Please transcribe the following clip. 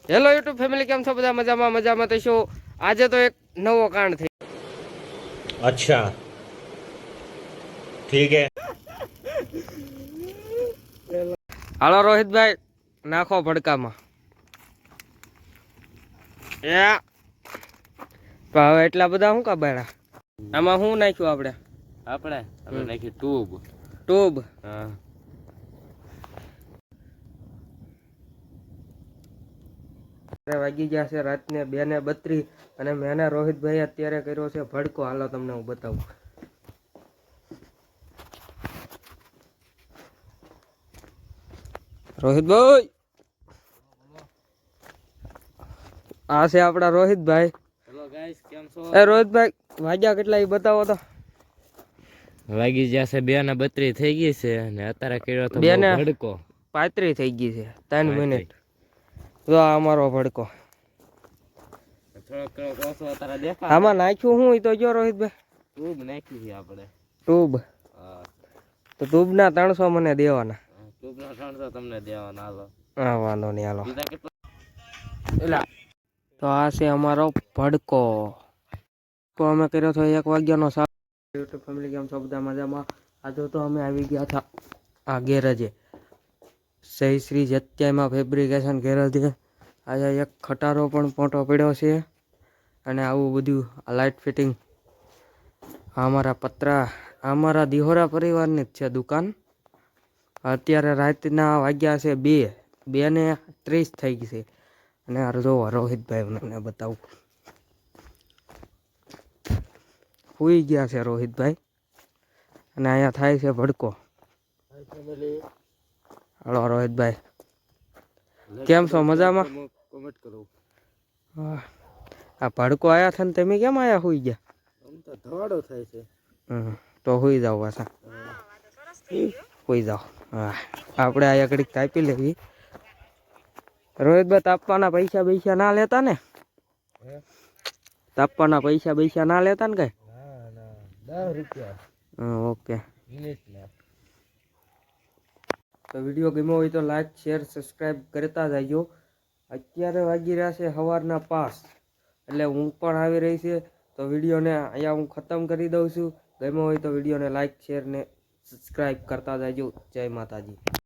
Hello YouTube family, કેમ છો બધા? મજામાં થઈશું. આજે તો એક નવો કાંડ થઈ. अच्छा ठीक है। હાલો રોહિતભાઈ, નાખો ભડકામાં. હવે એટલા બધા શું કાબાડા? આમાં શું નાખ્યું આપણે? આપણે નાખી ટ્યુબ. હા. વાગી ગયા છે રાતને 2:32 અને મેને રોહિતભાઈ અત્યારે કર્યો છે ભડકો. હાલો તમને હું બતાવું. રોહિતભાઈ, આ છે આપડા રોહિતભાઈ. હેલો ગાઈસ, કેમ છો? એ રોહિતભાઈ, વાગ્યા કેટલા એ બતાવો તો. વાગી જશે 2:32 થઈ ગઈ છે અને અત્યારે કર્યો તો ભડકો. 2:35 થઈ ગઈ છે, 3 મિનિટ. જો આ અમારો ભડકો. આમાં નાખ્યું હું તો જો રોહિતભાઈ. ટ્યુબ નાખી છે આપણે. ટ્યુબ? તો ટ્યુબ ના 300 મને દેવાના. ટ્યુબ ના 300 તમને દેવાના. હાલો. હા, વાંધો નહીં, હાલો. તો આ છે અમારો ભડકો. તો અમે કર્યો તો 1 વાગ્યાનો. યુટ્યુબ ફેમિલી, કેમ છો બધા? મજામાં. આજે તો અમે આવી ગયા હતા આ ગેરેજે, સહી શ્રી જત્યામાં ફેબ્રિકેશન ગેરેજે. આજે એક ખટારો પણ પોટો પડ્યો છે અને આવું બધું લાઇટ ફિટિંગ. અમારા પતરા, અમારા દિહોરા પરિવારની જ છે દુકાન. અત્યારે રાતના વાગ્યા છે 2:30 થઈ ગઈ છે અને જો રોહિતભાઈ બતાવું, સુઈ ગયા છે રોહિતભાઈ અને અહીંયા થાય છે ભડકો. હલો રોહિતભાઈ, કેમ છો? મજામાં? કોમેન્ટ કરો. આ ભડકો આયા છે ને તમે કેમ આયા સુઈ ગયા? આમ તો ધવાડો થાય છે. તો સુઈ જાઓ પાછા, સુઈ જાઓ. હા, આપણે આ ઘડીક તાપી લેવી. રોહિતભાઈ, તાપવાના પૈસા ના લેતા ને? તાપવાના પૈસા ના લેતા ને કઈ? 10 રૂપિયા. ઓકે. તો વિડીયો ગમ્યો હોય તો લાઈક, શેર, સબસ્ક્રાઈબ કરતા જજો. અત્યારે વાગી રહ્યા છે સવારના 5, એટલે ઊંઘ પણ આવી રહી છે. તો વિડીયોને અહીંયા હું ખતમ કરી દઉં છું. ગમ્યો હોય તો વિડીયોને લાઈક, શેર ને સબસ્ક્રાઈબ કરતા જજો. જય માતાજી.